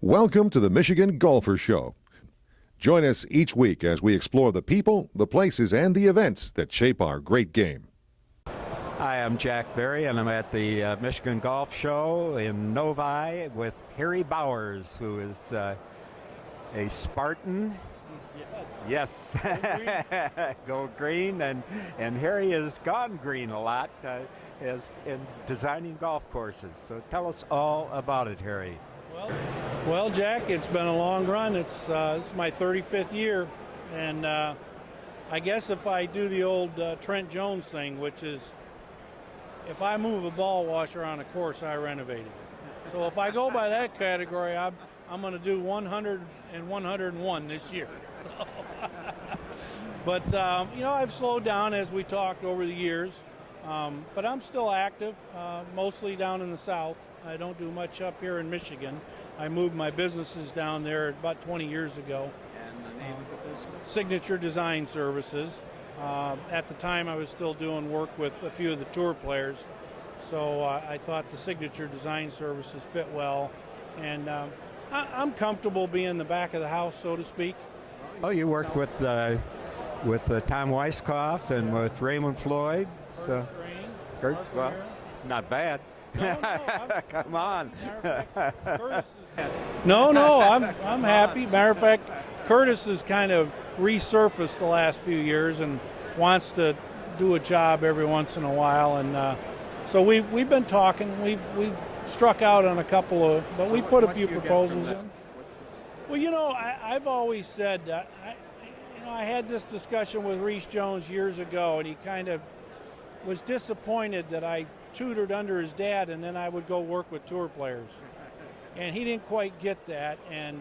Welcome to the Michigan Golfer Show. Join us each week as we explore the people, the places, and the events that shape our great game. Hi, I'm Jack Berry, and I'm at the Michigan Golf Show in Novi with Harry Bowers, who is a Spartan. Yes. Go green, and Harry has gone green a lot in designing golf courses. So tell us all about it, Harry. Well, Jack, it's been a long run. This is my 35th year, and I guess if I do the old Trent Jones thing, which is if I move a ball washer on a course, I renovated it. So if I go by that category, I'm going to do 100 and 101 this year. But, I've slowed down as we talked over the years, but I'm still active, mostly down in the South. I don't do much up here in Michigan. I moved my businesses down there about 20 years ago. And the name of the business? Signature Design Services. At the time, I was still doing work with a few of the tour players, so I thought the Signature Design Services fit well. And I'm comfortable being the back of the house, so to speak. Oh, you work with Tom Weiskopf and with Raymond Floyd. So, well, not bad. Come on. No, I'm happy. Matter of fact, Curtis has kind of resurfaced the last few years and wants to do a job every once in a while, and so we've been talking. We've struck out on a couple of, but we've put a few proposals in. Well, I've always said I had this discussion with Reese Jones years ago, and he kind of was disappointed that I tutored under his dad, and then I would go work with tour players, and he didn't quite get that. And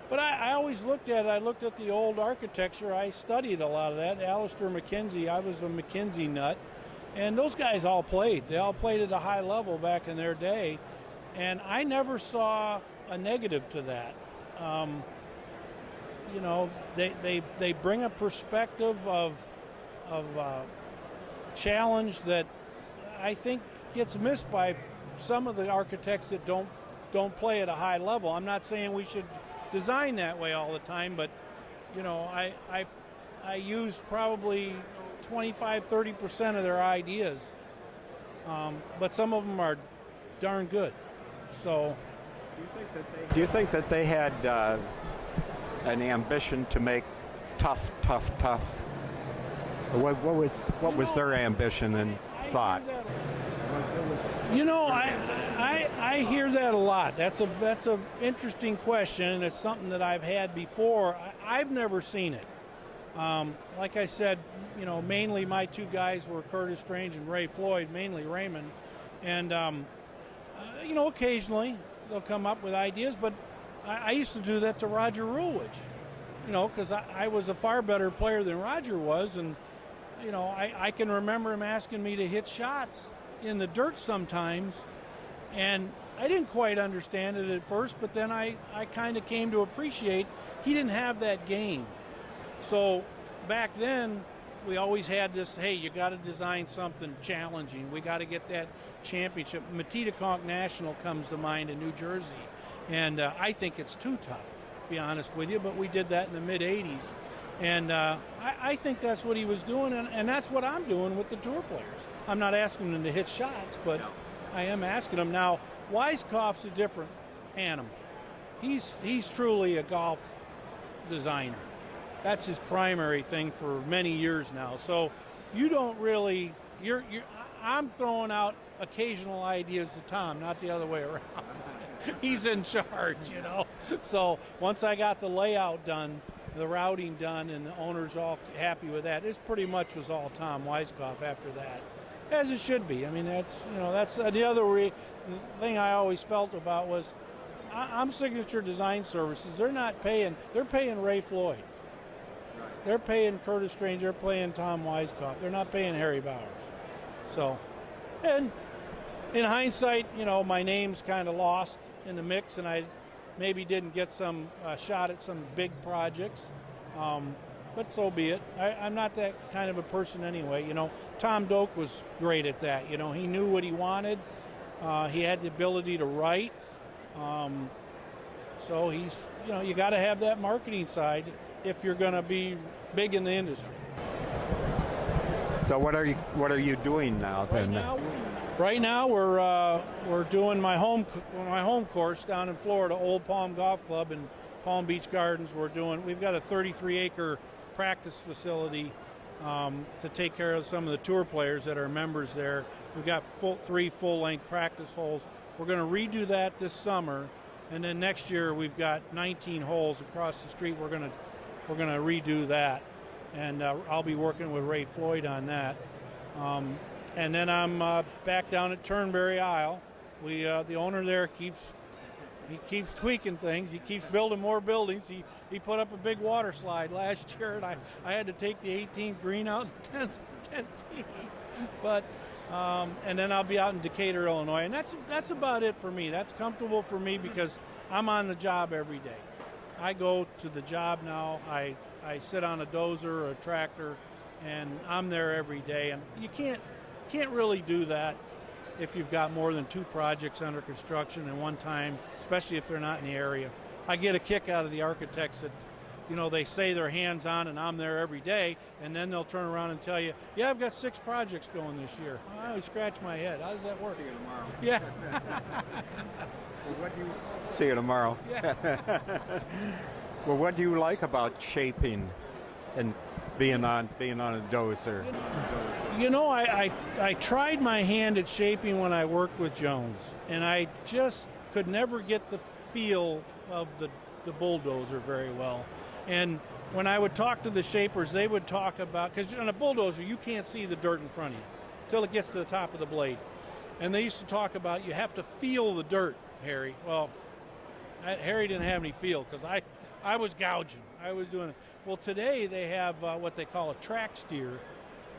but I always looked at it. I looked at the old architecture. I studied a lot of that. Alistair McKenzie, I was a McKenzie nut, and those guys all played. They all played at a high level back in their day, and I never saw a negative to that. They bring a perspective of challenge that I think gets missed by some of the architects that don't play at a high level. I'm not saying we should design that way all the time, but I use probably 25-30% of their ideas, but some of them are darn good. So, do you think that they had an ambition to make tough? What was their ambition and thought? I hear that a lot. That's a interesting question, and it's something that I've had before. I've never seen it. Like I said, mainly my two guys were Curtis Strange and Ray Floyd, mainly Raymond, and occasionally they'll come up with ideas. But I used to do that to Roger Rulewich, because I was a far better player than Roger was, and I can remember him asking me to hit shots in the dirt sometimes, and I didn't quite understand it at first, but then I kind of came to appreciate he didn't have that game. So back then, we always had this, hey, you got to design something challenging. We got to get that championship. Matitaconk National comes to mind in New Jersey, and I think it's too tough, to be honest with you, but we did that in the mid-'80s. And I think that's what he was doing, and that's what I'm doing with the tour players. I'm not asking them to hit shots, but I am asking them. Now, Weiskopf's a different animal. He's truly a golf designer. That's his primary thing for many years now. So you don't really, I'm throwing out occasional ideas to Tom, not the other way around. He's in charge, So once I got the layout done, the routing done, and the owners all happy with that, it pretty much was all Tom Weiskopf after that, as it should be. I mean, that's the other thing I always felt about was I'm Signature Design Services. They're paying Ray Floyd. They're paying Curtis Strange. They're paying Tom Weiskopf. They're not paying Harry Bowers. So, and in hindsight, my name's kind of lost in the mix, and I maybe didn't get some shot at some big projects, but so be it. I'm not that kind of a person anyway. Tom Doak was great at that. He knew what he wanted. He had the ability to write. So you got to have that marketing side if you're going to be big in the industry. So what are you doing now then? Right now we're doing my home course down in Florida, Old Palm Golf Club in Palm Beach Gardens. We've got a 33-acre practice facility to take care of some of the tour players that are members there. We've got 3 full-length practice holes. We're going to redo that this summer, and then next year we've got 19 holes across the street. We're going to redo that, and I'll be working with Floyd on that. And then I'm back down at Turnberry Isle. The owner there keeps tweaking things. He keeps building more buildings. He put up a big water slide last year, and I had to take the 18th green out, the 10th tee. But and then I'll be out in Decatur, Illinois, and that's about it for me. That's comfortable for me because I'm on the job every day. I go to the job now. I sit on a dozer or a tractor, and I'm there every day. And you can't really do that if you've got more than 2 projects under construction at one time, especially if they're not in the area. I get a kick out of the architects that, they say they're hands-on and I'm there every day, and then they'll turn around and tell you, yeah, I've got 6 projects going this year. I always scratch my head. How does that work? See you tomorrow. Yeah. See you tomorrow. Yeah. Well, what do you like about shaping and being on a dozer? I tried my hand at shaping when I worked with Jones, and I just could never get the feel of the bulldozer very well. And when I would talk to the shapers, they would talk about, because on a bulldozer you can't see the dirt in front of you until it gets to the top of the blade. And they used to talk about you have to feel the dirt, Harry. Well, Harry didn't have any feel because I was gouging. I was doing it. Well, today they have what they call a track steer,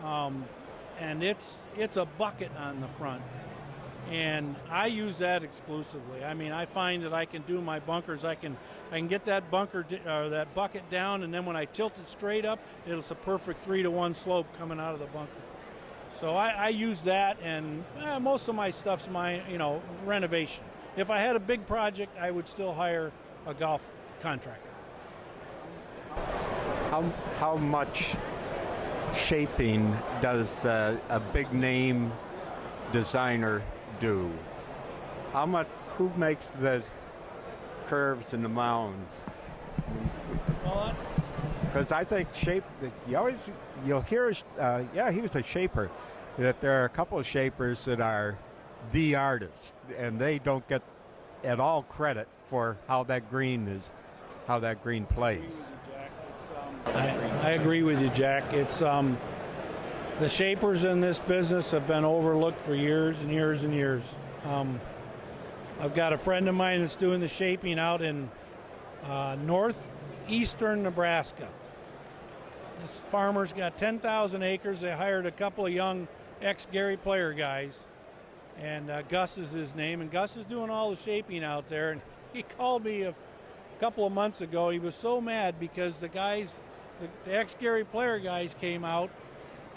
and it's a bucket on the front, and I use that exclusively. I mean, I find that I can do my bunkers. I can get that that bucket down, and then when I tilt it straight up, it's a perfect 3-to-1 slope coming out of the bunker. So I use that, and most of my stuff's my renovation. If I had a big project, I would still hire a golf contractor. How much shaping does a big name designer do? Who makes the curves and the mounds? Because I think you'll hear, he was a shaper. That there are a couple of shapers that are the artists, and they don't get at all credit for how that green plays. I agree with you, Jack. It's the shapers in this business have been overlooked for years and years and years. I've got a friend of mine that's doing the shaping out in northeastern Nebraska. This farmer's got 10,000 acres. They hired a couple of young ex-Gary Player guys, and Gus is his name, and Gus is doing all the shaping out there. And he called me a couple of months ago. He was so mad because the ex-Gary Player guys came out,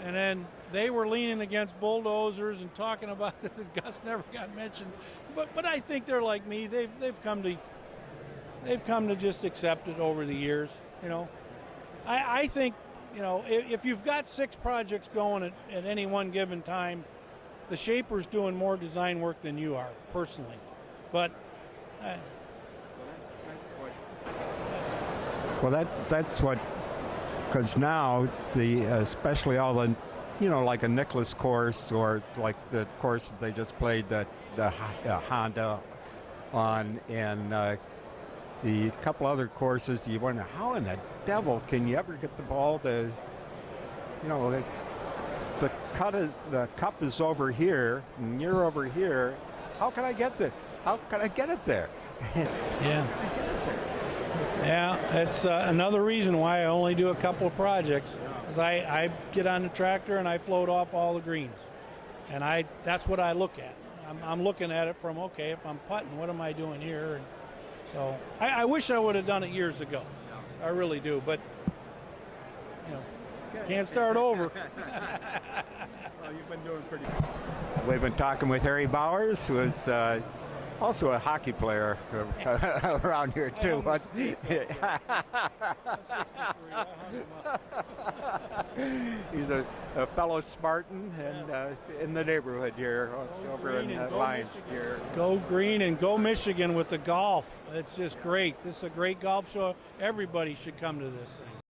and then they were leaning against bulldozers and talking about it, and Gus never got mentioned. But I think they're like me. They've come to just accept it over the years. I think if you've got 6 projects going at any one given time, the shaper's doing more design work than you are personally. But well, that's what, because now especially all the like a Nicklaus course, or like the course that they just played the Honda on, and the couple other courses, you wonder how in the devil can you ever get the ball to, the cup is over here and you're over here. How can I get it there? Yeah. Yeah, it's another reason why I only do a couple of projects. Is I get on the tractor and I float off all the greens, and that's what I look at. I'm looking at it from, okay, if I'm putting, what am I doing here? And so I wish I would have done it years ago. I really do, but can't start over. Well, you've been doing pretty good. We've been talking with Harry Bowers, who is Also a hockey player around here too. But he's a fellow Spartan and in the neighborhood here, over in Lions here. Go Green and go Michigan with the golf. It's just great. This is a great golf show. Everybody should come to this thing.